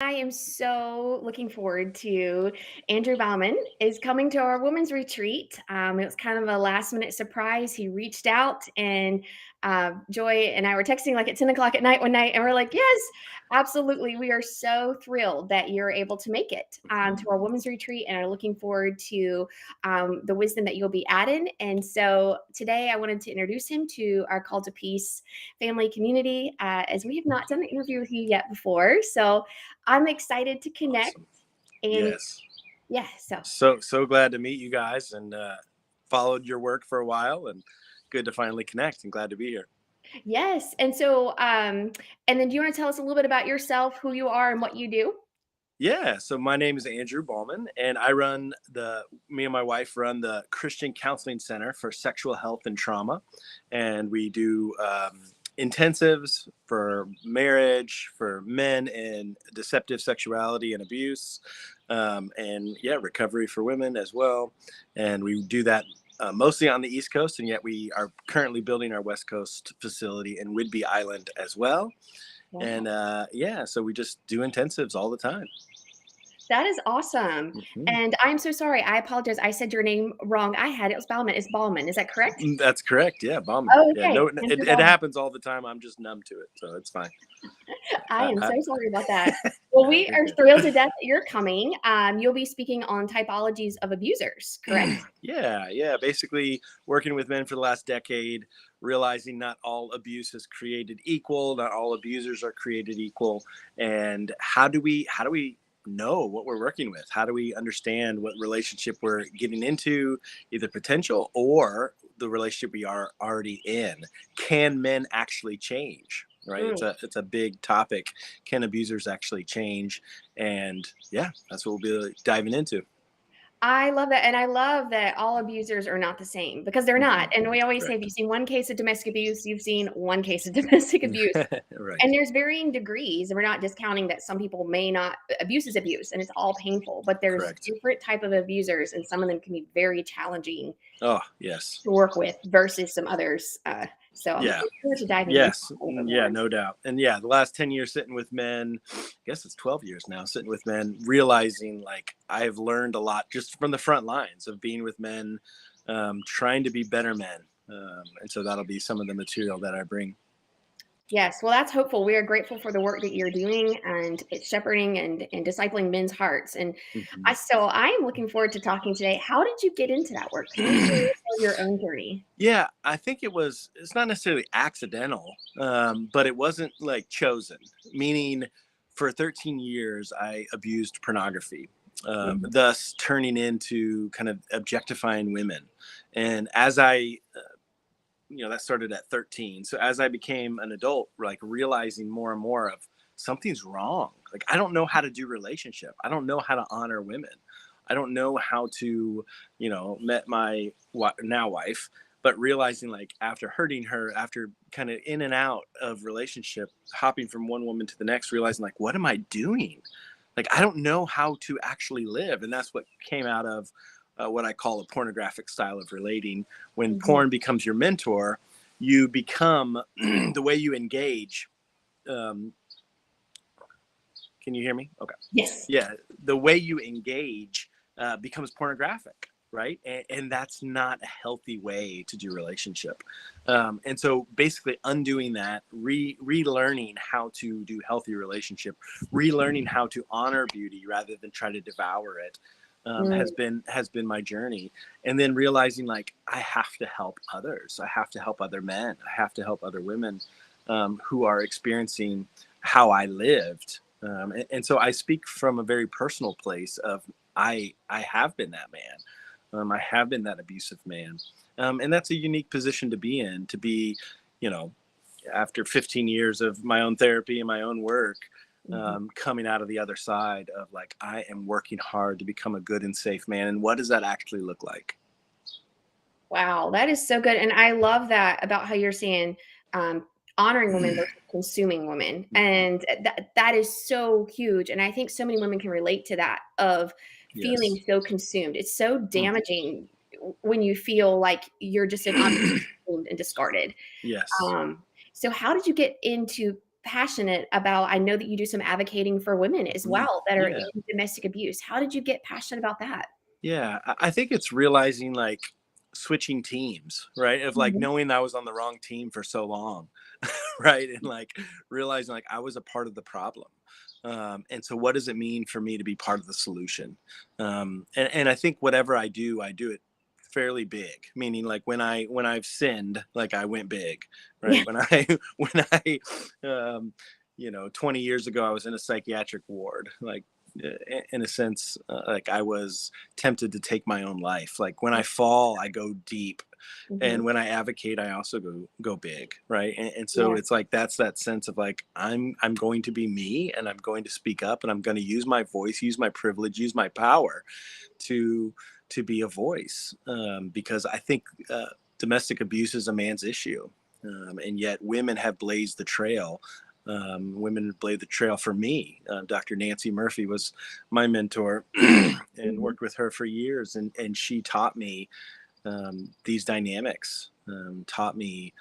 I am so looking forward to Andrew Bauman is coming to our women's retreat. It was kind of a last minute surprise. He reached out and Joy and I were texting like at 10 o'clock at night one night, and we're like, yes, absolutely. We are so thrilled that you're able to make it to our women's retreat and are looking forward to the wisdom that you'll be adding. And so today I wanted to introduce him to our Call to Peace family community, as we have not done an interview with you yet before. So I'm excited to connect. Awesome. And Yes. yeah, so So glad to meet you guys and followed your work for a while and good to finally connect and glad to be here. yes. And so and then do you want to tell us a little bit about yourself, who you are and what you do? Yeah, so my name is Andrew Bauman and me and my wife run the Christian Counseling Center for Sexual Health and Trauma. And we do intensives for marriage, for men in deceptive sexuality and abuse, and yeah, recovery for women as well. And we do that mostly on the East Coast, and yet we are currently building our West Coast facility in Whidbey Island as well. Wow. And yeah, so we just do intensives all the time. That is awesome. Mhm. And I'm so sorry. I apologize. I said your name wrong. I had it was Bauman. It's Ballman. Is that correct? That's correct. Yeah, Bauman. Oh, Yeah, okay. no, Andrew it Ballman. happens all the time. I'm just numb to it, so it's fine. I I, am I, so sorry about that. Well, we you're are good. thrilled to death that you're coming. You'll be speaking on typologies of abusers, correct? Yeah. Basically, working with men for the last decade, realizing not all abuse is created equal, not all abusers are created equal, and how do we know what we're working with? How do we understand what relationship we're getting into, either potential or the relationship we are already in? Can men actually change? Right? Mm. It's a big topic. Can abusers actually change? And yeah, that's what we'll be diving into. I love that, and I love that all abusers are not the same because they're not, Mhm. and we always say, if Correct. you've seen one case of domestic abuse, you've seen one case of domestic abuse, Right. and there's varying degrees, and we're not discounting that some people may not abuse is abuse, and it's all painful, but there's Correct. different type of abusers, and some of them can be very challenging Oh, yes. to work with versus some others, so I'm Yeah. looking forward to diving into Yes. that a little bit Yeah, more. no doubt. And yeah, the last 10 years sitting with men, I guess it's 12 years now, sitting with men, realizing like I've learned a lot just from the front lines of being with men, trying to be better men. And so that'll be some of the material that I bring. Yes, well, that's hopeful. We are grateful for the work that you're doing and it's shepherding and discipling men's hearts. And Mhm. I am looking forward to talking today. How did you get into that work? Can you share your own journey? Yeah, I think it's not necessarily accidental, but it wasn't like chosen. Meaning, for 13 years, I abused pornography, Mhm. thus turning into kind of objectifying women. And that started at 13. So as I became an adult, like realizing more and more of something's wrong. Like, I don't know how to do relationship. I don't know how to honor women. I don't know how to, met my now wife, but realizing like after hurting her, after kind of in and out of relationship, hopping from one woman to the next, realizing like, what am I doing? Like, I don't know how to actually live. And that's what came out of what I call a pornographic style of relating. When Mhm. porn becomes your mentor, you become the way you engage. Um, can you hear me? Okay. Yes. Yeah. The way you engage becomes pornographic. Right. And that's not a healthy way to do relationship. And so basically undoing that, relearning how to do healthy relationship, relearning how to honor beauty rather than try to devour it, Mm. has been my journey. And then realizing like I have to help others. I have to help other men. I have to help other women who are experiencing how I lived. And so I speak from a very personal place of I have been that man. I have been that abusive man. And that's a unique position to be in, to be, you know, after 15 years of my own therapy and my own work, Mhm. coming out of the other side of like, I am working hard to become a good and safe man. And what does that actually look like? Wow, that is so good. And I love that about how you're saying um, honoring women versus consuming women. And that is so huge. And I think so many women can relate to that of feeling Yes. so consumed. It's so Mhm. damaging when you feel like you're just an object consumed and discarded. Yes. Um, so how did you get into passionate about, I know that you do some advocating for women as well that are in Yeah. domestic abuse. How did you get passionate about that? Yeah, I think it's realizing like switching teams, right? Of like Mhm. knowing I was on the wrong team for so long, right? And like realizing like I was a part of the problem. And so what does it mean for me to be part of the solution? And I think whatever I do it fairly big, meaning like when I've sinned, like I went big, right? Yeah. When I when I um 20 years ago I was in a psychiatric ward, like in a sense, like I was tempted to take my own life. Like when I fall, I go deep, and Mhm. when I advocate, I also go big, right? And so Yes. it's like that's that sense of like I'm going to be me, and I'm going to speak up, and I'm going to use my voice, use my privilege, use my power to be a voice, because I think domestic abuse is a man's issue, and yet women have blazed the trail. Women blazed the trail for me. Dr. Nancy Murphy was my mentor, and Mhm. worked with her for years, and she taught me these dynamics, taught me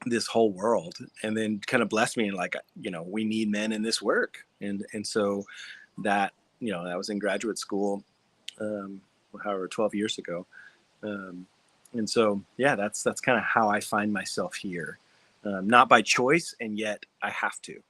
this whole world, and then kind of blessed me, like, we need men in this work. And so that, that was in graduate school, um, however 12 years ago. um, and so yeah, that's kind of how I find myself here, not by choice, and yet I have to.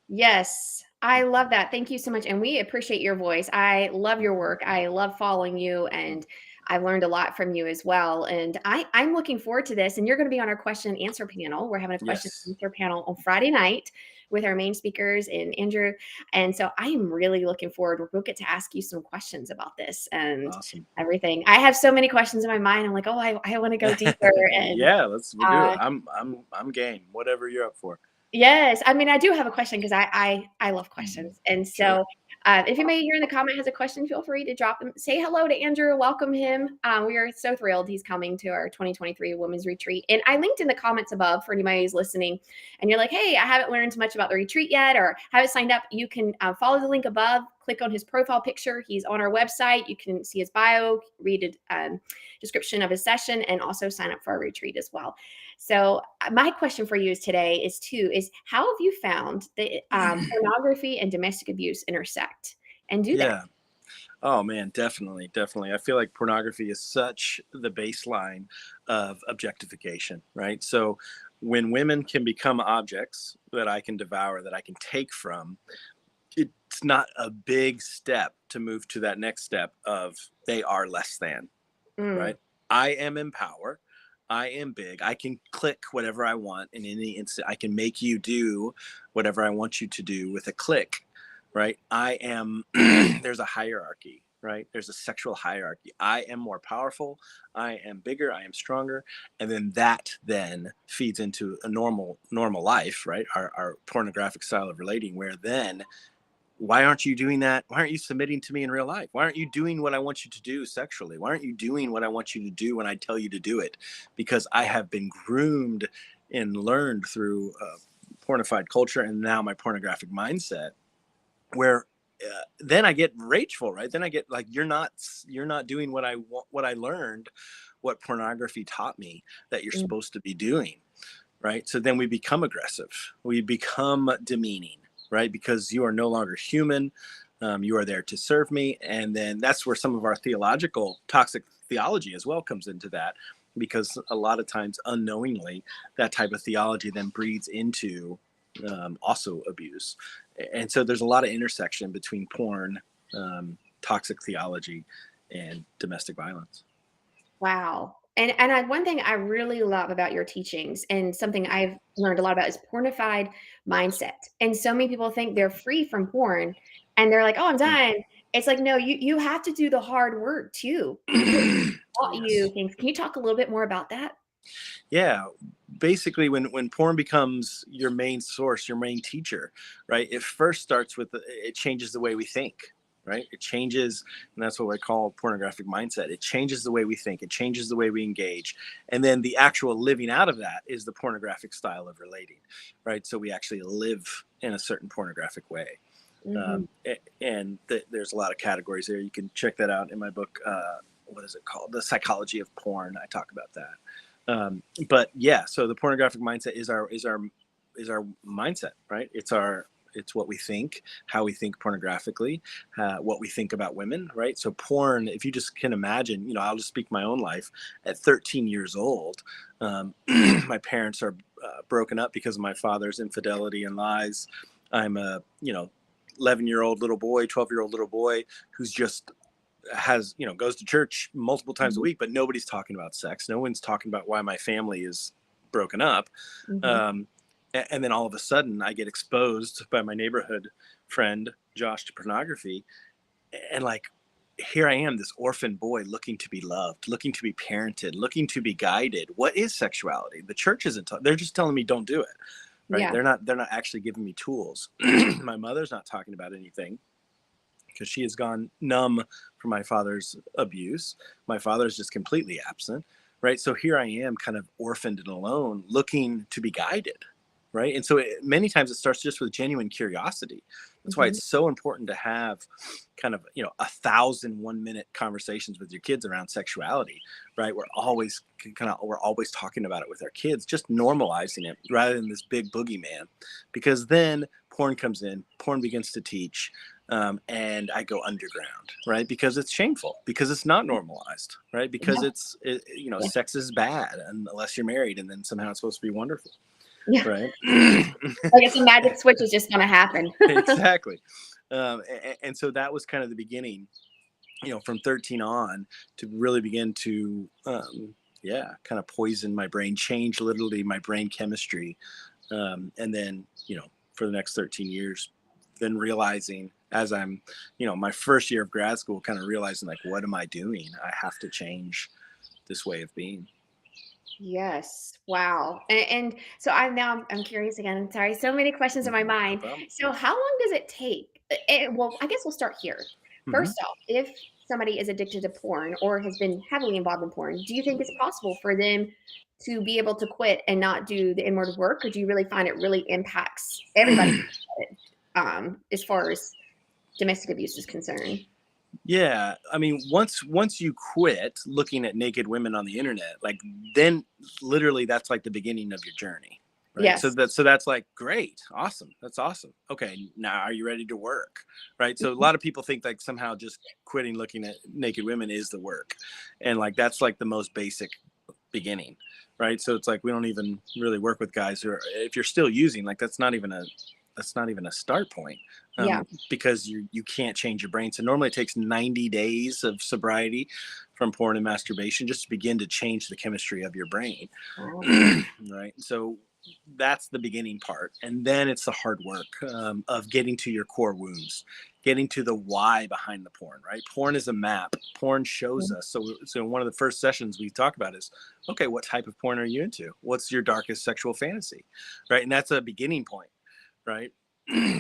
Yes, I love that. Thank you so much, and we appreciate your voice. I love your work. I love following you, and I've learned a lot from you as well. And I'm looking forward to this. And you're going to be on our question and answer panel. We're having a question and Yes. answer panel on Friday night with our main speakers and Andrew. And so I am really looking forward. We'll get to ask you some questions about this and Awesome. everything. I have so many questions in my mind. I'm like, oh, I want to go deeper. And Yeah, we'll do it. uh, I'm game, whatever you're up for. Yes, I mean, I do have a question because I love Mhm. questions, and Sure. so, if anybody here in the comment has a question, feel free to drop them. Say hello to Andrew, welcome him. We are so thrilled he's coming to our 2023 Women's Retreat, and I linked in the comments above for anybody who's listening, and you're like, "Hey, I haven't learned much about the retreat yet, or haven't signed up." You can follow the link above, click on his profile picture. He's on our website. You can see his bio, read a description of his session, and also sign up for our retreat as well. So my question for you is today is how have you found that pornography and domestic abuse intersect and do that? Yeah. Oh man, definitely, definitely. I feel like pornography is such the baseline of objectification, right? So when women can become objects that I can devour, that I can take from, it's not a big step to move to that next step of they are less than, Mm, right? I am in power. I am big. I can click whatever I want in any instant. I can make you do whatever I want you to do with a click, right? I am, there's a hierarchy, right? There's a sexual hierarchy. I am more powerful. I am bigger. I am stronger. And then that then feeds into a normal life, right? Our pornographic style of relating, where then why aren't you doing that? Why aren't you submitting to me in real life? Why aren't you doing what I want you to do sexually? Why aren't you doing what I want you to do when I tell you to do it? Because I have been groomed and learned through pornified culture, and now my pornographic mindset, where then I get rageful, right? Then I get like, you're not doing what I want, what I learned, what pornography taught me that you're mm, supposed to be doing, right? So then we become aggressive, we become demeaning, right? Because you are no longer human. You are there to serve me. And then that's where some of our theological toxic theology as well comes into that, because a lot of times unknowingly that type of theology then breeds into also abuse. And so there's a lot of intersection between porn, toxic theology, and domestic violence. wow. One thing I really love about your teachings and something I've learned a lot about is pornified mindset. And so many people think they're free from porn and they're like, "Oh, I'm done." It's like, no, you have to do the hard work too because it taught you Yes. things. Can you talk a little bit more about that? Yeah, basically when porn becomes your main source, your main teacher, right? It first starts with it changes the way we think, right? It changes, and that's what I call pornographic mindset. It changes the way we think, it changes the way we engage, and then the actual living out of that is the pornographic style of relating, right? So we actually live in a certain pornographic way. Mhm. And there's a lot of categories there. You can check that out in my book. What is it called? The Psychology of Porn. I talk about that. But yeah, so the pornographic mindset is our mindset, right? It's what we think, how we think pornographically, what we think about women, right? So porn, if you just can imagine, I'll just speak my own life. At 13 years old, my parents are broken up because of my father's infidelity and lies. I'm a 11-year-old little boy, 12-year-old little boy who's just goes to church multiple times a Mhm. week, but nobody's talking about sex. No one's talking about why my family is broken up. Mhm. um, and then all of a sudden I get exposed by my neighborhood friend Josh to pornography, and like, here I am, this orphan boy looking to be loved, looking to be parented, looking to be guided. What is sexuality? The church isn't they're just telling me don't do it, right? Yeah. They're not actually giving me tools. My mother's not talking about anything because she has gone numb from my father's abuse. My father's just completely absent, right? So here I am, kind of orphaned and alone, looking to be guided, right? And so many times it starts just with genuine curiosity. That's why Mhm. it's so important to have kind of 1,000 1-minute conversations with your kids around sexuality, right? We're always talking about it with our kids, just normalizing it rather than this big boogeyman, because then porn comes in, porn begins to teach, and I go underground, right? Because it's shameful, because it's not normalized, right? Because Yeah. Yeah. sex is bad unless you're married, and then somehow it's supposed to be wonderful, Yeah. right? Like it's a magic switch is just gonna happen. Exactly. And so that was kind of the beginning, from 13 on, to really begin to, kind of poison my brain, change literally my brain chemistry. And then, for the next 13 years, then realizing as I'm, my first year of grad school, kind of realizing like, what am I doing? I have to change this way of being. Yes. Wow. And so I'm curious again. I'm sorry. So many questions in my No mind. problem. So how long does it take? Well, I guess we'll start here. Hmm. First off, if somebody is addicted to porn or has been heavily involved in porn, do you think it's possible for them to be able to quit and not do the inward work, or do you really find it really impacts everybody as far as domestic abuse is concerned? Yeah, I mean, once you quit looking at naked women on the internet, like, then literally that's like the beginning of your journey, right? So Yes. that's like, great, awesome, that's awesome. Okay, now are you ready to work, right? So a lot of people think like somehow just quitting looking at naked women is the work, and like that's like the most basic beginning, right? So it's like we don't even really work with guys who are, if you're still using, like that's not even a start point, Yeah. because you can't change your brain. So normally it takes 90 days of sobriety from porn and masturbation just to begin to change the chemistry of your brain. Wow. Right? So that's the beginning part, and then it's the hard work, of getting to your core wounds, getting to the why behind the porn. Right? Porn is a map. Porn shows us. So one of the first sessions we talk about is, okay, what type of porn are you into? What's your darkest sexual fantasy? Right? And that's a beginning point, right?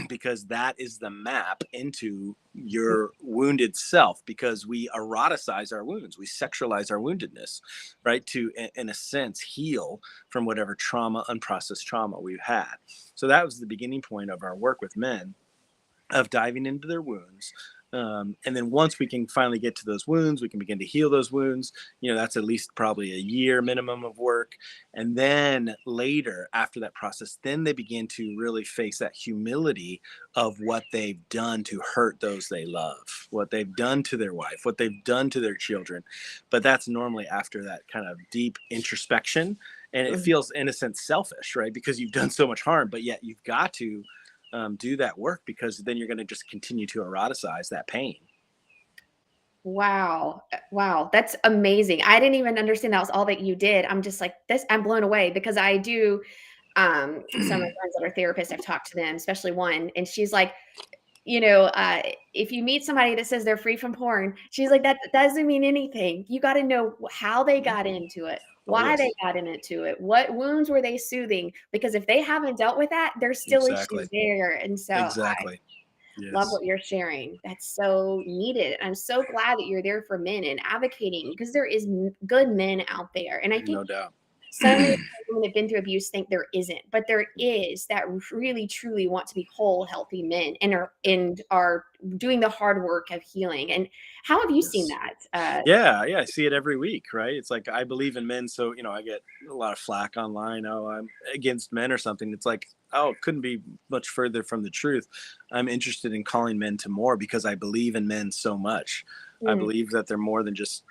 Because that is the map into your wounded self, because we eroticize our wounds, we sexualize our woundedness, right? To, in a sense, heal from whatever trauma, unprocessed trauma we've had. So that was the beginning point of our work with men, of diving into their wounds. And then once we can finally get to those wounds, we can begin to heal those wounds. That's at least probably a year minimum of work. And then later, after that process, then they begin to really face that humility of what they've done to hurt those they love, what they've done to their wife, what they've done to their children. But that's normally after that kind of deep introspection. And it Mhm. feels, in a sense, selfish, right? Because you've done so much harm, but yet you've got to, do that work, because then you're going to just continue to eroticize that pain. Wow. Wow. That's amazing. I didn't even understand that was all that you did. I'm just like this. I'm blown away because I do some of my friends that are therapists, I've talked to them, especially one, and she's like, if you meet somebody that says they're free from porn, she's like, that doesn't mean anything. You got to know how they got into it, Oh, why they yes, got into it, what wounds were they soothing? Because if they haven't dealt with that, there's still issues exactly, there. And so exactly. love Yes, what you're sharing. That's so needed. I'm so glad that you're there for men and advocating because there is good men out there. And I think no doubt. so many women that have been through abuse think there isn't, but there is that really truly want to be whole, healthy men and are doing the hard work of healing. And how have you seen Yes. that? Yeah, I see it every week, right? It's like, I believe in men, so I get a lot of flack online. Oh, I'm against men or something. It's like, couldn't be much further from the truth. I'm interested in calling men to more because I believe in men so much. I Mm, believe that they're more than just,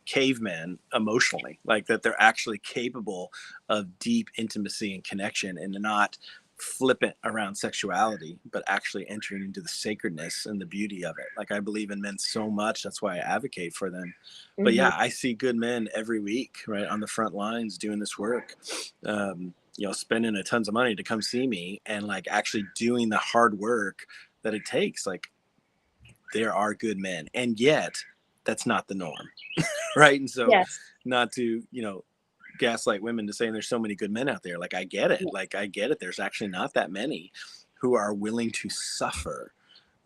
cavemen emotionally, like that they're actually capable of deep intimacy and connection, and not flippant around sexuality, but actually entering into the sacredness and the beauty of it. Like I believe in men so much, that's why I advocate for them. But mhm. yeah, I see good men every week, right, on the front lines doing this work, spending a tons of money to come see me, and like actually doing the hard work that it takes. Like there are good men, and yet that's not the norm. Right. And so, Yes. not to, gaslight women to saying there's so many good men out there. Like I get it. Yeah. Like I get it. There's actually not that many who are willing to suffer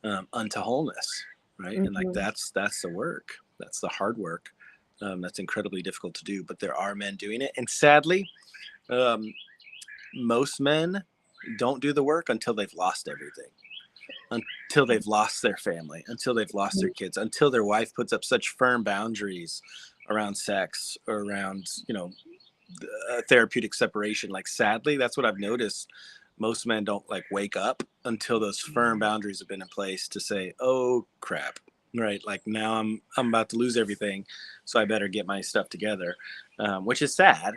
unto wholeness. Right. And like Mhm. that's the work. That's the hard work. That's incredibly difficult to do. But there are men doing it. And sadly, um, most men don't do the work until they've lost everything, until they've lost their family, until they've lost their kids, until their wife puts up such firm boundaries around sex or around, therapeutic separation. Like sadly, that's what I've noticed. Most men don't like wake up until those firm boundaries have been in place to say, "Oh crap." Right, like now I'm about to lose everything, so I better get my stuff together, which is sad.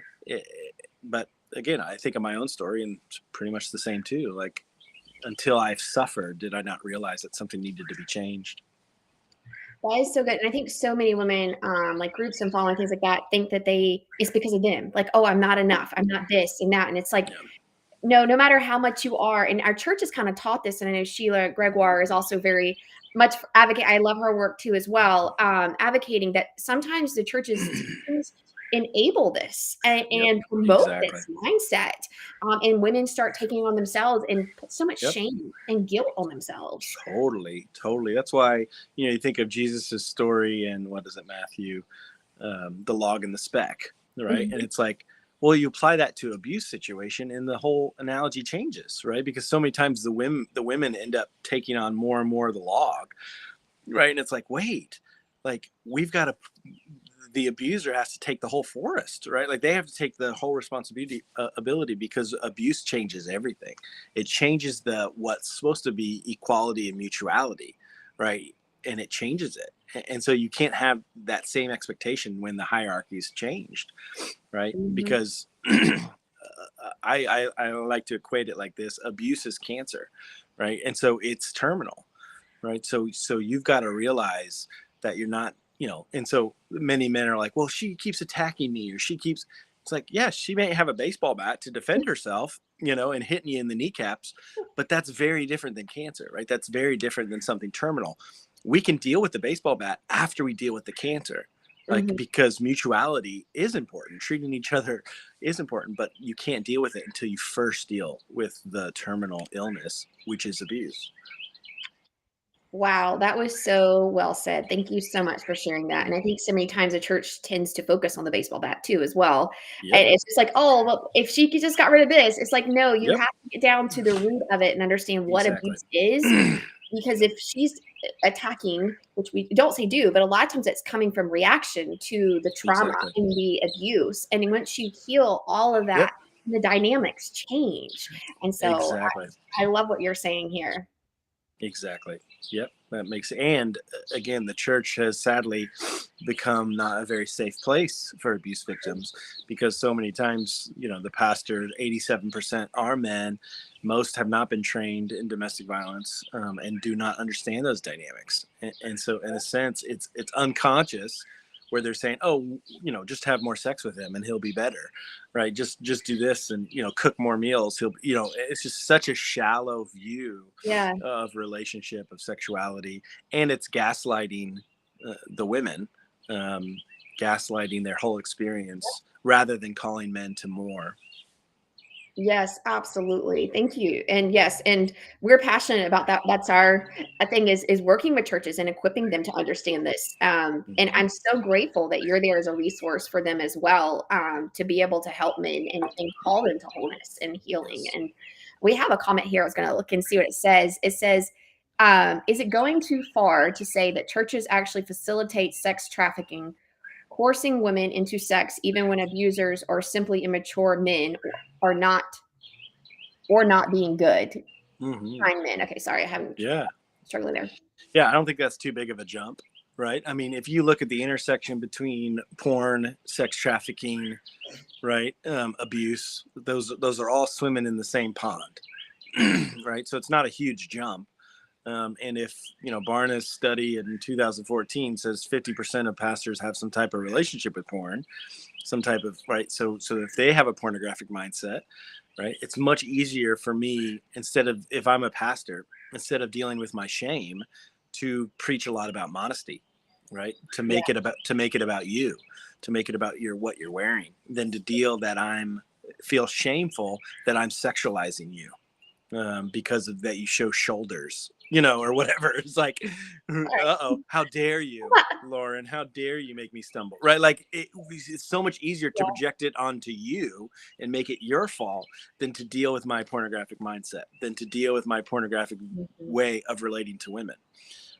But again, I think of my own story, and it's pretty much the same too. Like until I've suffered, did I not realize that something needed to be changed? That is so good, and I think so many women, like groups and following things like that, think that it's because of them. Like, "Oh, I'm not enough. I'm not this and that," and it's like, Yeah. no, no matter how much you are, and our church has kind of taught this, and I know Sheila Gregoire is also very much advocate. I love her work too as well, advocating that sometimes the church's teachings enable this Yep. and promote Exactly. this mindset, and women start taking it on themselves and put so much Yep. shame and guilt on themselves. Totally. Totally. That's why, you think of Jesus's story and what is it, Matthew, the log and the speck, right? And Mhm, it's like, well, you apply that to abuse situation, and the whole analogy changes, right? Because so many times the women end up taking on more and more of the log, right? And it's like, wait, like we've got to, the abuser has to take the whole forest, right? Like they have to take the whole responsibility, ability, because abuse changes everything. It changes the what's supposed to be equality and mutuality, right? And it changes it. And so you can't have that same expectation when the hierarchy's changed, right? mhm. Because I like to equate it like this: abuse is cancer, right? And so it's terminal, right? So you've got to realize that you're not, and so many men are like, well, she keeps attacking me, or she keeps, it's like, yeah, she may have a baseball bat to defend herself, and hitting you in the kneecaps, but that's very different than cancer, right? That's very different than something terminal. We can deal with the baseball bat after we deal with the cancer, like Mhm. because mutuality is important, treating each other is important, but you can't deal with it until you first deal with the terminal illness, which is abuse. Wow, that was so well said. Thank you so much for sharing that. And I think so many times the church tends to focus on the baseball bat too, as well. Yep. And it's just like, oh, well, if she could just got rid of this, it's like, no, you Yep. have to get down to the root of it and understand what Exactly. abuse is. Because if she's attacking, which we don't say do, but a lot of times it's coming from reaction to the trauma Exactly. and the abuse. And once you heal all of Yep. that, the dynamics change. And so Exactly. I love what you're saying here. Exactly. Yep. That makes, and again, the church has sadly become not a very safe place for abuse victims, because so many times, the pastor, 87% are men. Most have not been trained in domestic violence, and do not understand those dynamics. And so, in a sense, it's unconscious, where they're saying, "Oh, just have more sex with him and he'll be better." Right, just do this, and cook more meals, he'll, it's just such a shallow view Yeah. of relationship, of sexuality, and it's gaslighting the women, um, gaslighting their whole experience, rather than calling men to more. Yes, absolutely. Thank you. And yes, and we're passionate about that. That's our thing is working with churches and equipping them to understand this. And Hmm. I'm so grateful that you're there as a resource for them as well, to be able to help men and call them to wholeness and healing. Yes. And we have a comment here. I was going to look and see what it says. It says, is it going too far to say that churches actually facilitate sex trafficking, forcing women into sex, even when abusers or simply immature men are not? or not being good. Hmm. Kind men. Okay, sorry, I haven't Yeah. struggling there. Yeah, I don't think that's too big of a jump, right? I mean, if you look at the intersection between porn, sex trafficking, right, abuse, those are all swimming in the same pond, right? So it's not a huge jump. And if Barna's study in 2014 says 50% of pastors have some type of relationship with porn, some type of right. So if they have a pornographic mindset, right, it's much easier for me, instead of, if I'm a pastor, instead of dealing with my shame, to preach a lot about modesty, right, to Yeah. make it about you, to make it about what you're wearing, than to deal that I'm feel shameful that I'm sexualizing you, because of that you show shoulders, or whatever. It's like, uh-oh, how dare you, Lauren? How dare you make me stumble? Right? Like it's so much easier to project it onto you and make it your fault than to deal with my pornographic mindset, than to deal with my pornographic Mhm. way of relating to women.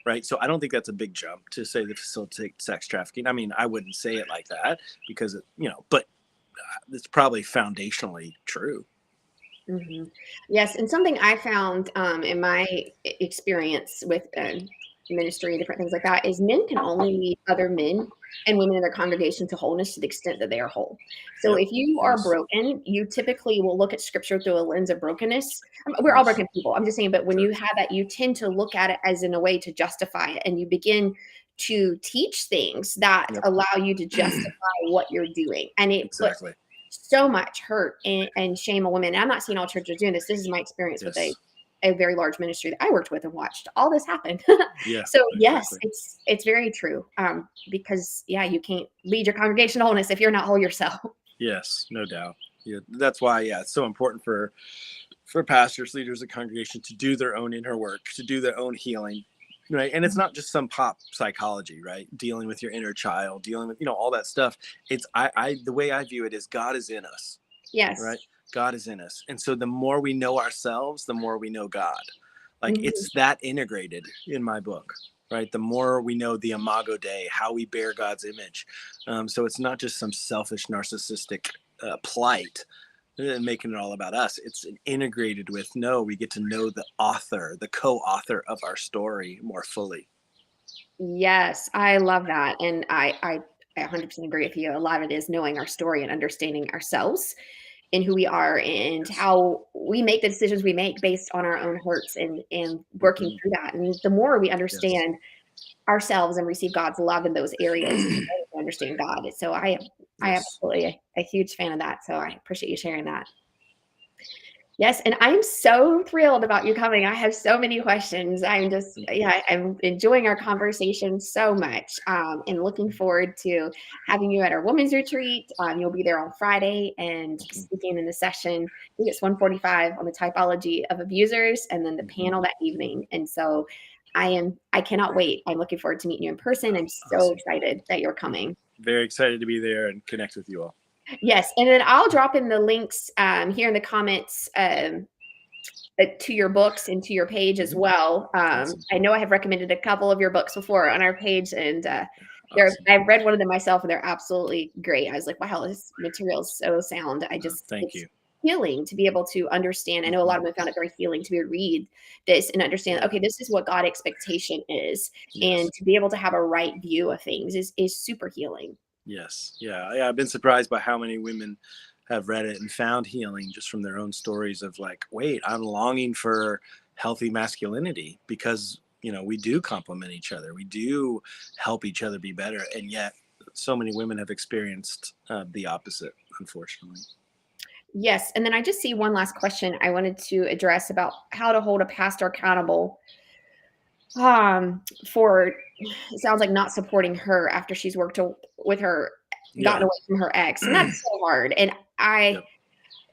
Right. So I don't think that's a big jump to say that facilitate sex trafficking. I mean, I wouldn't say it like that because, but it's probably foundationally true. Mhm. Yes, and something I found, in my experience with, ministry and different things like that is men can only lead other men and women in their congregation to wholeness to the extent that they are whole. So Yep. if you are Yes. broken, you typically will look at scripture through a lens of brokenness. We're all Yes. broken people. I'm just saying, but when Sure. you have that, you tend to look at it as in a way to justify it, and you begin to teach things that Yep. allow you to justify what you're doing. And it puts Exactly. so much hurt and shame on women. And I'm not saying all churches doing this. This is my experience with Yes. a very large ministry that I worked with and watched all this happen. Yeah. So yes, Exactly. it's very true. Because yeah, you can't lead your congregation to wholeness if you're not whole yourself. Yes. No doubt. Yeah. That's why. Yeah. It's so important for pastors, leaders of congregation to do their own inner work, to do their own healing. Right. And it's not just some pop psychology, right? Dealing with your inner child, dealing with, all that stuff. It's the way I view it is God is in us, Yes. right? God is in us. And so the more we know ourselves, the more we know God. Like Mhm. it's that integrated in my book, right? The more we know the Imago Dei, how we bear God's image. So it's not just some selfish, narcissistic plight, making it all about us. It's integrated with, no, we get to know the author, the co-author of our story more fully. Yes, I love that. And I 100% agree with you. A lot of it is knowing our story and understanding ourselves and who we are and Yes. how we make the decisions we make based on our own hurts and working Mhm. through that. And the more we Yes. understand ourselves and receive God's love in those areas, the better we understand God. So I am Yes. absolutely a huge fan of that. So I appreciate you sharing that. Yes, and I'm so thrilled about you coming. I have so many questions. I'm just, yeah, I'm enjoying our conversation so much, and looking forward to having you at our women's retreat. You'll be there on Friday and Mhm. speaking in the session. I think it's 1:45 on the typology of abusers, and then the Mhm. panel that evening. And so, I cannot wait. I'm looking forward to meeting you in person. I'm so Awesome. excited that you're coming. Very excited to be there and connect with you all. Yes, and then I'll drop in the links here in the comments. To your books and to your page as Mhm. well. Awesome. I know I have recommended a couple of your books before on our page, and Awesome. I've read one of them myself, and they're absolutely great. I was like, wow, this material is so sound. Thank It's you. healing to be able to understand. I know a lot Mhm. of them found it very healing to be able to read this and understand. Yeah. Okay, this is what God expectation is, and Yes. to be able to have a right view of things is super healing. Yes. Yeah. I've been surprised by how many women have read it and found healing just from their own stories of like, wait, I'm longing for healthy masculinity because, we do complement each other. We do help each other be better. And yet so many women have experienced the opposite, unfortunately. Yes, and then I just see one last question I wanted to address about how to hold a pastor accountable for it sounds like not supporting her after she's worked with her Yeah. gotten away from her ex, and that's so hard. And I Yep.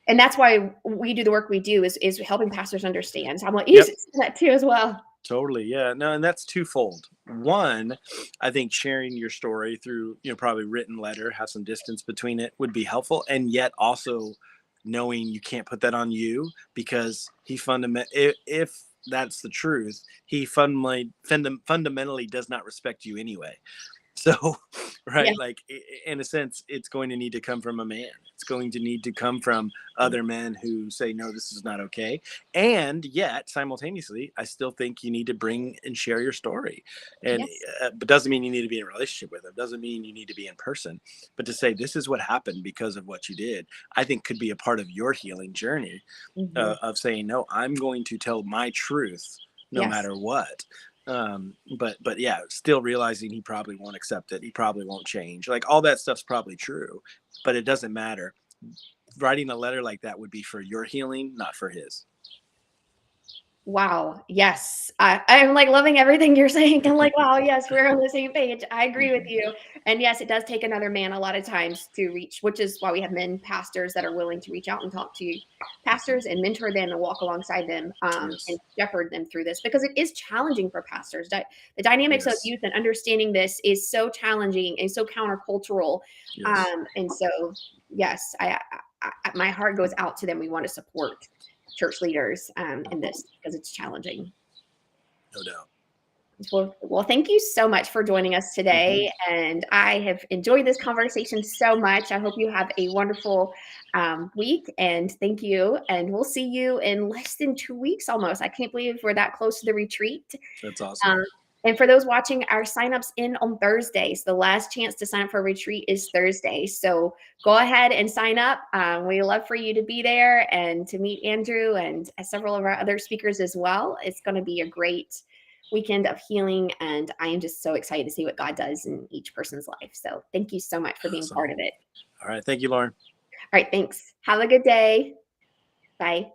and that's why we do the work we do is helping pastors understand. So I'm like, you Yep. should see that too as well. Totally. Yeah. No, and that's twofold. One, I think sharing your story through, probably written letter, have some distance between it would be helpful. And yet also knowing you can't put that on you because if that's the truth, he fundamentally does not respect you anyway. So, Yeah. right, like in a sense, it's going to need to come from a man. It's going to need to come from other men who say, no, this is not okay. And yet, simultaneously, I still think you need to bring and share your story. And, Yes. but doesn't mean you need to be in a relationship with them. Doesn't mean you need to be in person. But to say, this is what happened because of what you did, I think could be a part of your healing journey Hmm. of saying, no, I'm going to tell my truth no Yes. matter what. But yeah, still realizing he probably won't accept it. He probably won't change. Like all that stuff's probably true, but it doesn't matter. Writing a letter like that would be for your healing, not for his. Wow. Yes. I'm like loving everything you're saying. I'm like, wow, yes, we're on the same page. I agree with Mhm. you. And yes, it does take another man a lot of times to reach, which is why we have men pastors that are willing to reach out and talk to pastors and mentor them and walk alongside them and Yes. shepherd them through this because it is challenging for pastors. The dynamics of Yes. youth and understanding this is so challenging and so countercultural. Yes. And so, yes, my heart goes out to them. We want to support church leaders in this because it's challenging. No doubt. Well, thank you so much for joining us Hmm. today. And I have enjoyed this conversation so much. I hope you have a wonderful week. And thank you. And we'll see you in less than 2 weeks almost. I can't believe we're that close to the retreat. That's awesome. Um, and for those watching, our signups in on Thursdays. The last chance to sign up for a retreat is Thursday. So go ahead and sign up. We love for you to be there and to meet Andrew and several of our other speakers as well. It's going to be a great weekend of healing. And I am just so excited to see what God does in each person's life. So thank you so much for being Awesome. part of it. All right. Thank you, Lauren. All right. Thanks. Have a good day. Bye.